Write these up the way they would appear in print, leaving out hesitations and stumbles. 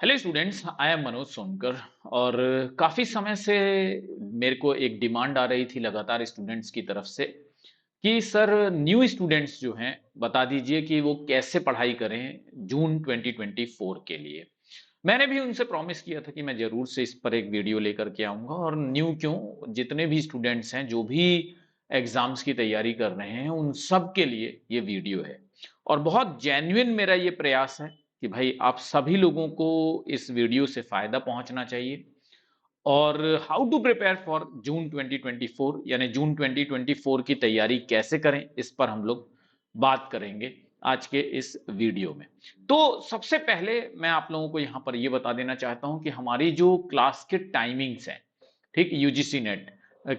Hello students, I am Manoj Sonkar. और काफ़ी समय से मेरे को एक डिमांड आ रही थी लगातार स्टूडेंट्स की तरफ से कि सर न्यू स्टूडेंट्स जो हैं बता दीजिए कि वो कैसे पढ़ाई करें जून 2024 के लिए। मैंने भी उनसे प्रॉमिस किया था कि मैं ज़रूर से इस पर एक वीडियो लेकर के आऊँगा। और न्यू क्यों, जितने भी स्टूडेंट्स हैं जो भी एग्ज़ाम्स की तैयारी कर रहे हैं उन सब के लिए ये वीडियो है। और बहुत जेन्युइन मेरा ये प्रयास है कि भाई आप सभी लोगों को इस वीडियो से फ़ायदा पहुंचना चाहिए। और how to prepare for June 2024 यानी जून 2024 की तैयारी कैसे करें, इस पर हम लोग बात करेंगे आज के इस वीडियो में। तो सबसे पहले मैं आप लोगों को यहाँ पर ये बता देना चाहता हूँ कि हमारी जो क्लास के टाइमिंग्स हैं, ठीक, यूजीसी नेट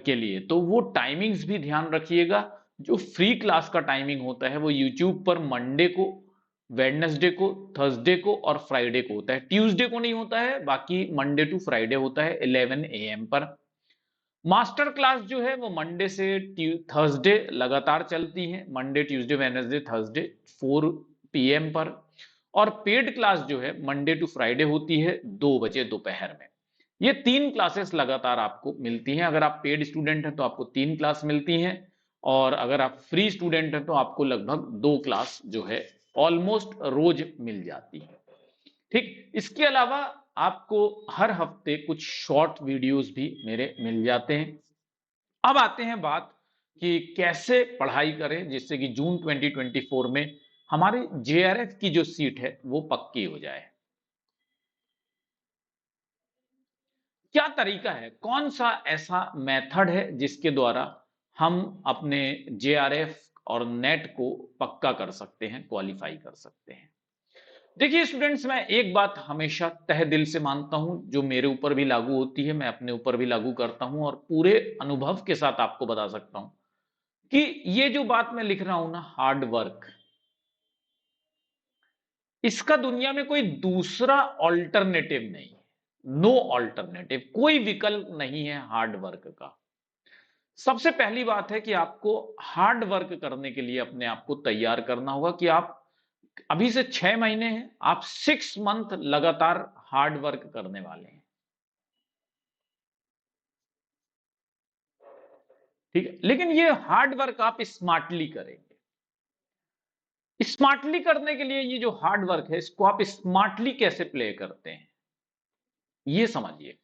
के लिए, तो वो टाइमिंग्स भी ध्यान रखिएगा। जो फ्री क्लास का टाइमिंग होता है वो यूट्यूब पर मंडे को, वेडनेसडे को, थर्सडे को और फ्राइडे को होता है। ट्यूसडे को नहीं होता है, बाकी मंडे टू फ्राइडे होता है 11 AM पर। मास्टर क्लास जो है वो मंडे से थर्सडे लगातार चलती है, Monday Tuesday Wednesday Thursday 4 PM पर। और पेड क्लास जो है मंडे टू फ्राइडे होती है 2 बजे दोपहर में। ये 3 क्लासेस लगातार आपको मिलती हैं। अगर आप पेड स्टूडेंट हैं तो आपको 3 क्लास मिलती हैं, और अगर आप फ्री स्टूडेंट हैं तो आपको लगभग 2 क्लास जो है ऑलमोस्ट रोज मिल जाती है। ठीक, इसके अलावा आपको हर हफ्ते कुछ शॉर्ट वीडियोस भी मेरे मिल जाते हैं। अब आते हैं बात कि कैसे पढ़ाई करें जिससे कि जून 2024 में हमारी जेआरएफ की जो सीट है वो पक्की हो जाए। क्या तरीका है, कौन सा ऐसा मेथड है जिसके द्वारा हम अपने जेआरएफ और नेट को पक्का कर सकते हैं, क्वालिफाई कर सकते हैं। देखिए स्टूडेंट्स, मैं एक बात हमेशा तहे दिल से मानता हूं, जो मेरे ऊपर भी लागू होती है, मैं अपने ऊपर भी लागू करता हूं और पूरे अनुभव के साथ आपको बता सकता हूं कि ये जो बात मैं लिख रहा हूं ना, हार्ड वर्क, इसका दुनिया में कोई दूसरा ऑल्टरनेटिव नहीं है। नो ऑल्टरनेटिव, कोई विकल्प नहीं है हार्ड वर्क का। सबसे पहली बात है कि आपको हार्ड वर्क करने के लिए अपने आप को तैयार करना होगा कि आप अभी से 6 महीने हैं, आप 6 मंथ लगातार हार्ड वर्क करने वाले हैं। ठीक है, लेकिन ये हार्ड वर्क आप स्मार्टली करेंगे। स्मार्टली करने के लिए ये जो हार्ड वर्क है, इसको आप स्मार्टली कैसे प्ले करते हैं ये समझिए।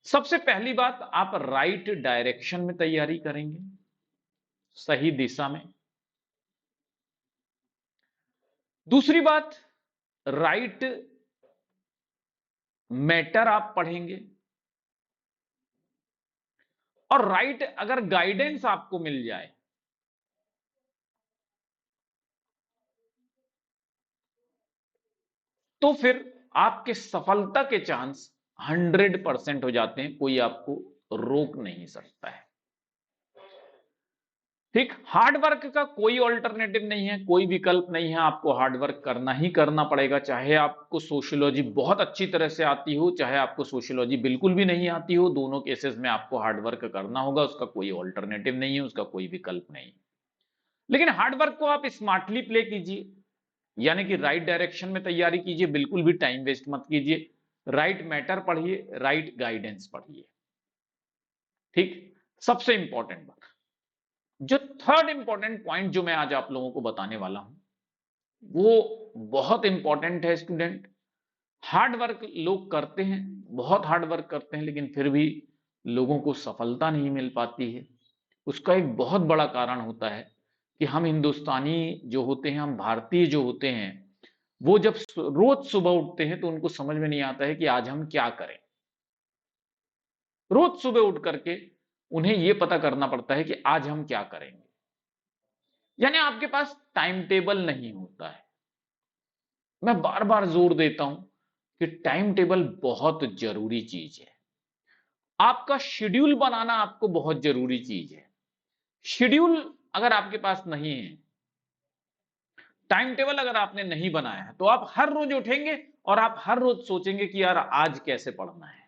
सबसे पहली बात, आप राइट डायरेक्शन में तैयारी करेंगे, सही दिशा में। दूसरी बात, राइट मैटर आप पढ़ेंगे। और राइट अगर गाइडेंस आपको मिल जाए तो फिर आपके सफलता के चांस 100% हो जाते हैं, कोई आपको रोक नहीं सकता है। ठीक, हार्ड वर्क का कोई ऑल्टरनेटिव नहीं है, कोई विकल्प नहीं है, आपको हार्ड वर्क करना ही करना पड़ेगा। चाहे आपको सोशियोलॉजी बहुत अच्छी तरह से आती हो, चाहे आपको सोशियोलॉजी बिल्कुल भी नहीं आती हो, दोनों केसेस में आपको हार्ड वर्क करना होगा। उसका कोई ऑल्टरनेटिव नहीं है, उसका कोई विकल्प नहीं। लेकिन हार्ड वर्क को आप स्मार्टली प्ले कीजिए, यानी कि राइट डायरेक्शन में तैयारी कीजिए, बिल्कुल भी टाइम वेस्ट मत कीजिए। राइट मैटर पढ़िए, राइट गाइडेंस पढ़िए। ठीक, सबसे इंपॉर्टेंट बात, जो थर्ड इंपॉर्टेंट पॉइंट जो मैं आज आप लोगों को बताने वाला हूं वो बहुत इंपॉर्टेंट है स्टूडेंट। हार्ड वर्क लोग करते हैं, बहुत हार्ड वर्क करते हैं, लेकिन फिर भी लोगों को सफलता नहीं मिल पाती है। उसका एक बहुत बड़ा कारण होता है कि हम हिंदुस्तानी जो होते हैं, हम भारतीय जो होते हैं, वो जब रोज सुबह उठते हैं तो उनको समझ में नहीं आता है कि आज हम क्या करें। रोज सुबह उठ करके उन्हें यह पता करना पड़ता है कि आज हम क्या करेंगे, यानी आपके पास टाइम टेबल नहीं होता है। मैं बार बार जोर देता हूं कि टाइम टेबल बहुत जरूरी चीज है। आपका शेड्यूल बनाना आपको बहुत जरूरी चीज है। शेड्यूल अगर आपके पास नहीं है, टाइम टेबल अगर आपने नहीं बनाया है, तो आप हर रोज उठेंगे और आप हर रोज सोचेंगे कि यार आज कैसे पढ़ना है।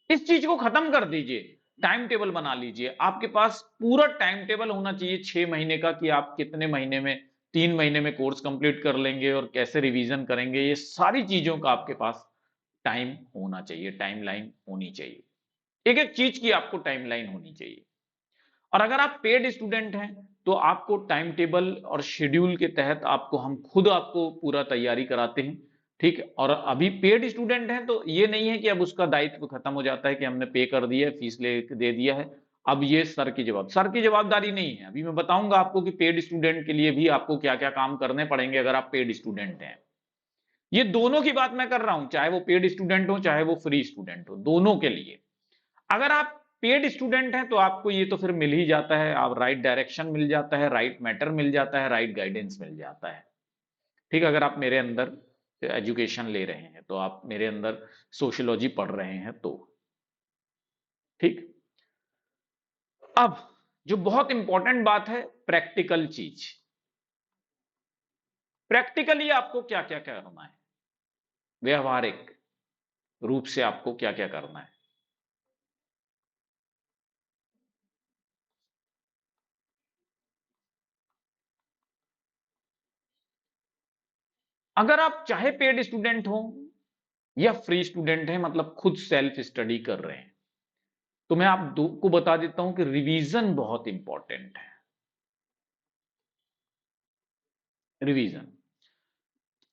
इस चीज को खत्म कर दीजिए, टाइम टेबल बना लीजिए। आपके पास पूरा टाइम टेबल होना चाहिए 6 महीने का, कि आप कितने महीने में, 3 महीने में कोर्स कंप्लीट कर लेंगे और कैसे रिवीजन करेंगे, ये सारी चीजों का आपके पास टाइम होना चाहिए, टाइमलाइन होनी चाहिए। एक एक चीज की आपको टाइमलाइन होनी चाहिए। और अगर आप पेड स्टूडेंट हैं तो आपको टाइम टेबल और शेड्यूल के तहत आपको हम खुद आपको पूरा तैयारी कराते हैं। ठीक है, और अभी पेड स्टूडेंट हैं तो ये नहीं है कि अब उसका दायित्व खत्म हो जाता है कि हमने पे कर दिया है, फीस ले दे दिया है, अब ये सर की जवाबदारी नहीं है। अभी मैं बताऊंगा आपको कि पेड स्टूडेंट के लिए भी आपको क्या क्या काम करने पड़ेंगे अगर आप पेड स्टूडेंट हैं। ये दोनों की बात मैं कर रहा हूं, चाहे वो पेड स्टूडेंट हो चाहे वो फ्री स्टूडेंट हो, दोनों के लिए। अगर आप पेड स्टूडेंट हैं तो आपको ये तो फिर मिल ही जाता है, आप राइट डायरेक्शन मिल जाता है, राइट मैटर मिल जाता है, राइट गाइडेंस मिल जाता है। ठीक है, अगर आप मेरे अंदर एजुकेशन ले रहे हैं तो आप मेरे अंदर सोशियोलॉजी पढ़ रहे हैं तो। ठीक, अब जो बहुत इंपॉर्टेंट बात है, प्रैक्टिकल चीज। प्रैक्टिकली आपको क्या क्या करना है, व्यवहारिक रूप से आपको क्या क्या करना है। अगर आप चाहे पेड स्टूडेंट हो या फ्री स्टूडेंट हैं, मतलब खुद सेल्फ स्टडी कर रहे हैं, तो मैं आप दो को बता देता हूं कि रिवीजन बहुत इंपॉर्टेंट है। रिवीजन,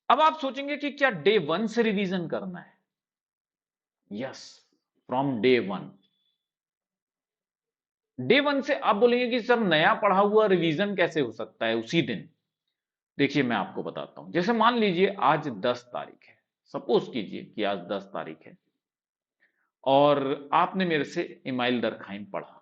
अब आप सोचेंगे कि क्या डे वन से रिवीजन करना है? Yes, from day one. Day one से आप बोलेंगे कि सर नया पढ़ा हुआ रिवीजन कैसे हो सकता है उसी दिन? देखिए मैं आपको बताता हूं, जैसे मान लीजिए आज 10 तारीख है, सपोज कीजिए कि आज 10 तारीख है और आपने मेरे से इमाइल दरखाइम पढ़ा।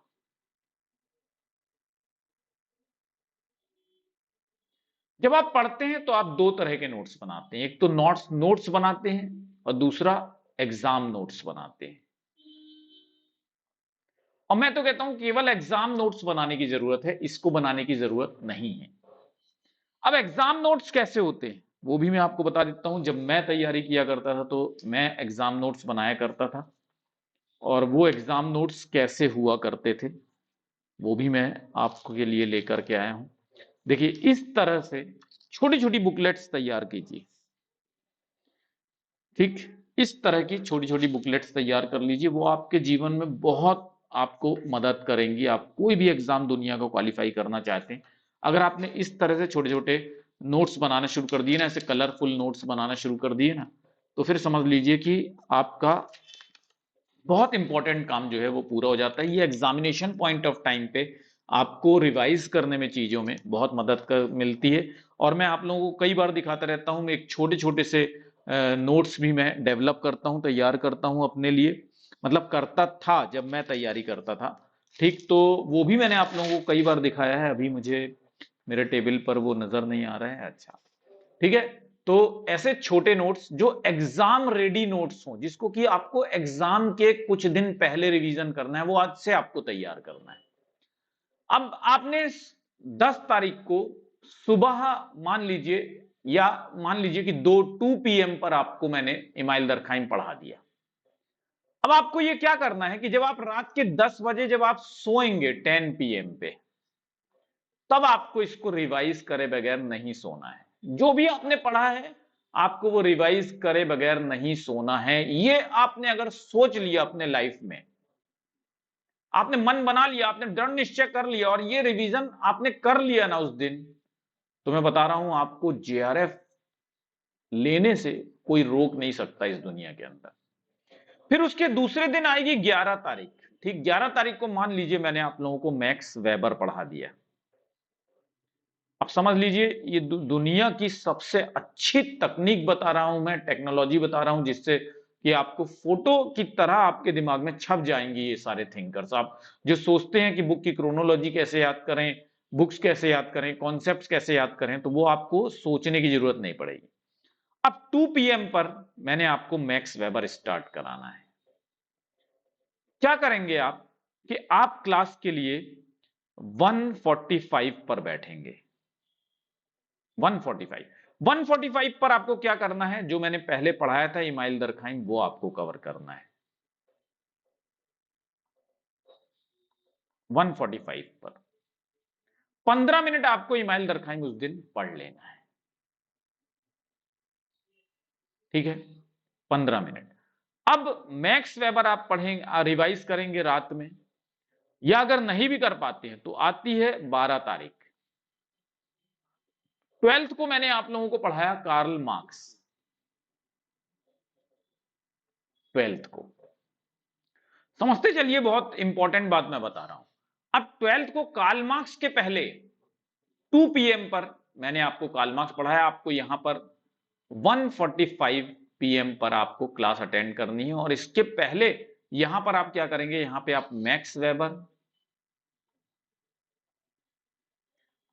जब आप पढ़ते हैं तो आप दो तरह के नोट्स बनाते हैं, एक तो नोट्स नोट्स बनाते हैं और दूसरा एग्जाम नोट्स बनाते हैं। और मैं तो कहता हूं केवल एग्जाम नोट्स बनाने की जरूरत है, इसको बनाने की जरूरत नहीं है। अब एग्जाम नोट्स कैसे होते हैं वो भी मैं आपको बता देता हूं। जब मैं तैयारी किया करता था तो मैं एग्जाम नोट्स बनाया करता था, और वो एग्जाम नोट्स कैसे हुआ करते थे वो भी मैं आपके के लिए लेकर के आया हूं। देखिए इस तरह से छोटी छोटी बुकलेट्स तैयार कीजिए। ठीक, इस तरह की छोटी छोटी बुकलेट्स तैयार कर लीजिए, वो आपके जीवन में बहुत आपको मदद करेंगी। आप कोई भी एग्जाम दुनिया को क्वालिफाई करना चाहते हैं, अगर आपने इस तरह से छोटे छोटे नोट्स बनाना शुरू कर दिए ना, ऐसे कलरफुल नोट्स बनाना शुरू कर दिए ना, तो फिर समझ लीजिए कि आपका बहुत इंपॉर्टेंट काम जो है वो पूरा हो जाता है। ये एग्जामिनेशन पॉइंट ऑफ टाइम पे आपको रिवाइज करने में चीजों में बहुत मदद कर मिलती है। और मैं आप लोगों को कई बार दिखाता रहता हूं, एक छोटे छोटे से नोट्स भी मैं डेवलप करता हूं, तैयार करता हूं अपने लिए, मतलब करता था जब मैं तैयारी करता था। ठीक, तो वो भी मैंने आप लोगों को कई बार दिखाया है। अभी मुझे मेरे टेबल पर वो नजर नहीं आ रहा है। अच्छा, ठीक है, तो ऐसे छोटे नोट्स जो एग्जाम रेडी नोट्स हो, जिसको कि आपको एग्जाम के कुछ दिन पहले रिवीजन करना है, वो आज से आपको तैयार करना है। अब आपने 10 तारीख को सुबह, मान लीजिए, या मान लीजिए कि 2 PM पर आपको मैंने इमाइल दरखाइम पढ़ा दिया। अब आपको ये क्या करना है कि जब आप रात के 10 बजे जब आप सोएंगे 10 PM पे, तब आपको इसको रिवाइज करे बगैर नहीं सोना है। जो भी आपने पढ़ा है आपको वो रिवाइज करे बगैर नहीं सोना है। ये आपने अगर सोच लिया अपने लाइफ में, आपने मन बना लिया, आपने दृढ़ निश्चय कर लिया और ये रिवीजन आपने कर लिया ना उस दिन, तो मैं बता रहा हूं आपको JRF लेने से कोई रोक नहीं सकता इस दुनिया के अंदर। फिर उसके दूसरे दिन आएगी 11 तारीख। ठीक, 11 तारीख को मान लीजिए मैंने आप लोगों को मैक्स वेबर पढ़ा दिया। अब समझ लीजिए ये दुनिया की सबसे अच्छी तकनीक बता रहा हूं मैं, टेक्नोलॉजी बता रहा हूं, जिससे कि आपको फोटो की तरह आपके दिमाग में छप जाएंगी ये सारे थिंकर्स। आप जो सोचते हैं कि बुक की क्रोनोलॉजी कैसे याद करें, बुक्स कैसे याद करें, कॉन्सेप्ट्स कैसे याद करें, तो वो आपको सोचने की जरूरत नहीं पड़ेगी। अब 2 PM पर मैंने आपको मैक्स वेबर स्टार्ट कराना है। क्या करेंगे आप कि आप क्लास के लिए 145 पर बैठेंगे। 145 पर आपको क्या करना है, जो मैंने पहले पढ़ाया था इमाइल दरखाइम, वो आपको कवर करना है। 145 पर 15 मिनट आपको इमाइल दरखाइम उस दिन पढ़ लेना है। ठीक है, 15 मिनट। अब मैक्स वेबर आप पढ़ेंगे, रिवाइज करेंगे रात में, या अगर नहीं भी कर पाते हैं तो आती है 12 तारीख। 12th को मैंने आप लोगों को पढ़ाया कार्ल मार्क्स, 12th को समझते चलिए, बहुत इंपॉर्टेंट बात मैं बता रहा हूं। अब 12th को कार्ल मार्क्स के पहले 2 पीएम पर मैंने आपको कार्ल मार्क्स पढ़ाया, आपको यहां पर 1:45 पीएम पर आपको क्लास अटेंड करनी है, और इसके पहले यहां पर आप क्या करेंगे, यहां पे आप मैक्स वेबर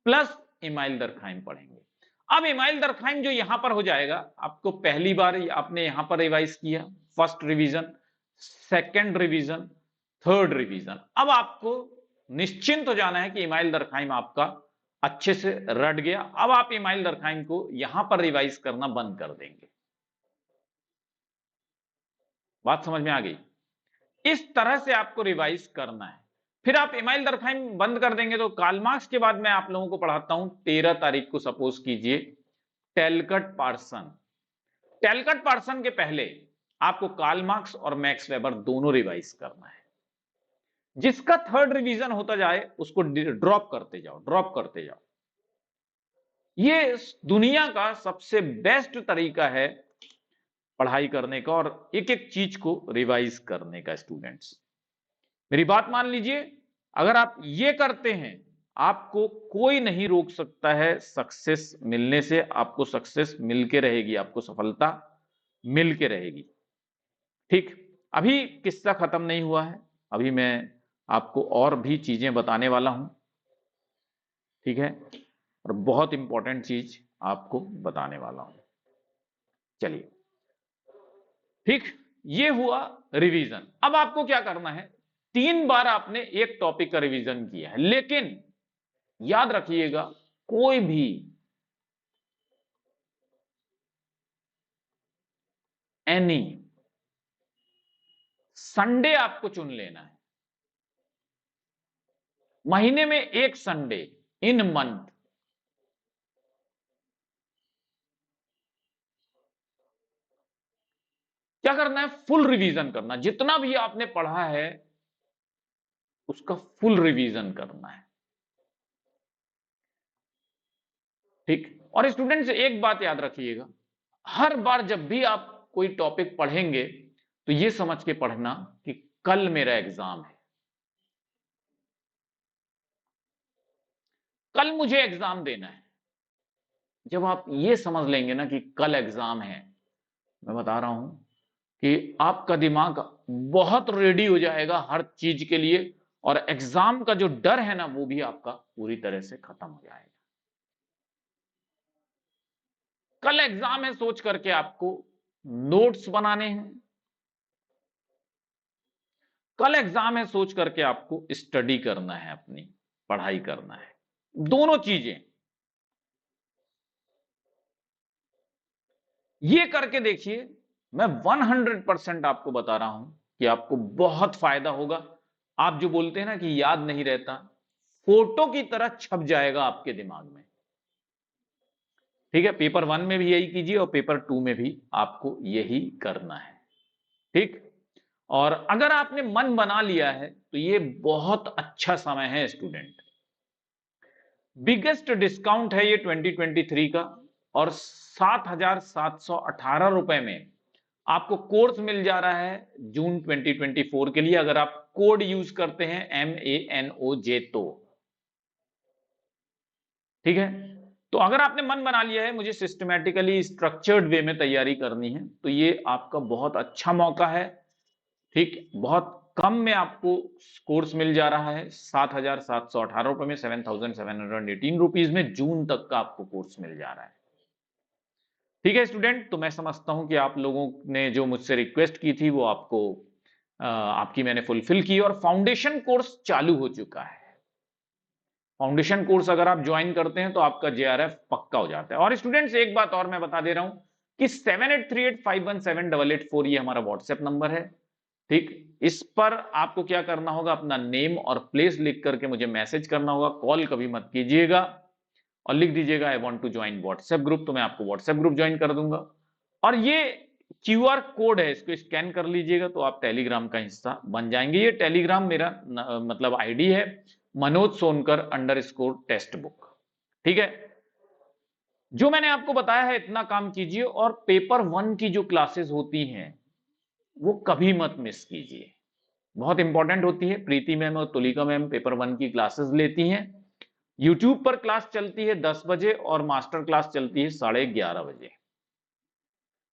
प्लस इमाइल दरखाइम पढ़ेंगे। अब इमाइल दरखाइम जो यहां पर हो जाएगा, आपको पहली बार आपने यहां पर रिवाइज किया, first revision, second revision, third revision. अब आपको निश्चिंत हो जाना है कि इमाइल दरखाइम आपका अच्छे से रट गया। अब आप इमाइल दरखाइम को यहां पर रिवाइज करना बंद कर देंगे। बात समझ में आ गई? इस तरह से आपको रिवाइज करना है। फिर आप इमाइल दरखाइम बंद कर देंगे तो कार्ल मार्क्स के बाद मैं आप लोगों को पढ़ाता हूं 13 तारीख को, सपोज कीजिए टेलकट पार्सन। टेलकट पार्सन के पहले आपको कार्ल मार्क्स और मैक्स वेबर दोनों रिवाइज करना है। जिसका थर्ड रिवीजन होता जाए उसको ड्रॉप करते जाओ, ड्रॉप करते जाओ। ये दुनिया का सबसे बेस्ट तरीका है पढ़ाई करने का और एक एक चीज को रिवाइज करने का। स्टूडेंट्स मेरी बात मान लीजिए, अगर आप ये करते हैं, आपको कोई नहीं रोक सकता है सक्सेस मिलने से। आपको सक्सेस मिलके रहेगी, आपको सफलता मिलके रहेगी। ठीक, अभी किस्सा खत्म नहीं हुआ है, अभी मैं आपको और भी चीजें बताने वाला हूं। ठीक है, और बहुत इंपॉर्टेंट चीज आपको बताने वाला हूं। चलिए, ठीक, ये हुआ रिवीजन। अब आपको क्या करना है, 3 बार आपने एक टॉपिक का रिवीजन किया है, लेकिन याद रखिएगा कोई भी एनी संडे आपको चुन लेना है, महीने में एक संडे, इन मंथ। क्या करना है, फुल रिवीजन करना, जितना भी आपने पढ़ा है उसका फुल रिवीजन करना है। ठीक, और स्टूडेंट्स एक बात याद रखिएगा, हर बार जब भी आप कोई टॉपिक पढ़ेंगे तो ये समझ के पढ़ना कि कल मेरा एग्जाम है, कल मुझे एग्जाम देना है। जब आप ये समझ लेंगे ना कि कल एग्जाम है, मैं बता रहा हूं कि आपका दिमाग बहुत रेडी हो जाएगा हर चीज के लिए, और एग्जाम का जो डर है ना वो भी आपका पूरी तरह से खत्म हो जाएगा। कल एग्जाम है सोच करके आपको नोट्स बनाने हैं, कल एग्जाम है सोच करके आपको स्टडी करना है, अपनी पढ़ाई करना है, दोनों चीजें। ये करके देखिए, मैं 100% आपको बता रहा हूं कि आपको बहुत फायदा होगा। आप जो बोलते हैं ना कि याद नहीं रहता, फोटो की तरह छप जाएगा आपके दिमाग में। ठीक है, पेपर 1 में भी यही कीजिए और पेपर 2 में भी आपको यही करना है। ठीक, और अगर आपने मन बना लिया है तो ये बहुत अच्छा समय है स्टूडेंट। बिगेस्ट डिस्काउंट है ये 2023 का, और 7,718 रुपए में आपको कोर्स मिल जा रहा है जून 2024 के लिए, अगर आप कोड यूज करते हैं MANOJ तो। ठीक है, तो अगर आपने मन बना लिया है मुझे सिस्टमैटिकली स्ट्रक्चर्ड वे में तैयारी करनी है, तो ये आपका बहुत अच्छा मौका है। ठीक, बहुत कम में आपको कोर्स मिल जा रहा है 7,718 रुपए में, 7,718 रुपीज में जून तक का आपको कोर्स मिल जा रहा है। ठीक है स्टूडेंट, तो मैं समझता हूं कि आप लोगों ने जो मुझसे रिक्वेस्ट की थी वो आपकी मैंने फुलफिल की, और फाउंडेशन कोर्स चालू हो चुका है। फाउंडेशन कोर्स अगर आप ज्वाइन करते हैं तो आपका JRF पक्का हो जाता है। और स्टूडेंट्स एक बात और मैं बता दे रहा हूं कि 7838517884 ये हमारा व्हाट्सएप नंबर है। ठीक, इस पर आपको क्या करना होगा, अपना नेम और प्लेस लिख करके मुझे मैसेज करना होगा, कॉल कभी मत कीजिएगा, और लिख दीजिएगा I want to join WhatsApp group, तो मैं आपको व्हाट्सएप ग्रुप ज्वाइन कर दूंगा। और ये क्यूआर कोड है, इसको स्कैन कर लीजिएगा तो आप टेलीग्राम का हिस्सा बन जाएंगे। ये टेलीग्राम मेरा मतलब आईडी है, मनोज सोनकर _टेक्स्ट बुक। ठीक है, जो मैंने आपको बताया है इतना काम कीजिए, और पेपर 1 की जो क्लासेस होती हैं वो कभी मत मिस कीजिए, बहुत इंपॉर्टेंट होती है। प्रीति मैम और तुलिका मैम पेपर 1 की क्लासेस लेती हैं। यूट्यूब पर क्लास चलती है 10 बजे और मास्टर क्लास चलती है 11:30 बजे।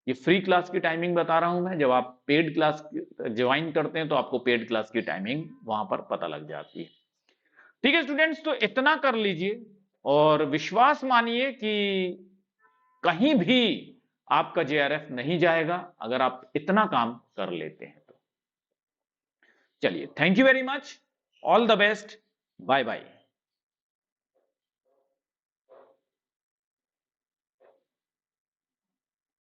ये फ्री क्लास की टाइमिंग बता रहा हूं मैं, जब आप पेड क्लास ज्वाइन करते हैं तो आपको पेड क्लास की टाइमिंग वहां पर पता लग जाती है। ठीक है स्टूडेंट्स, तो इतना कर लीजिए और विश्वास मानिए कि कहीं भी आपका जेआरएफ नहीं जाएगा अगर आप इतना काम कर लेते हैं तो। चलिए, thank you very much, all the best, bye bye.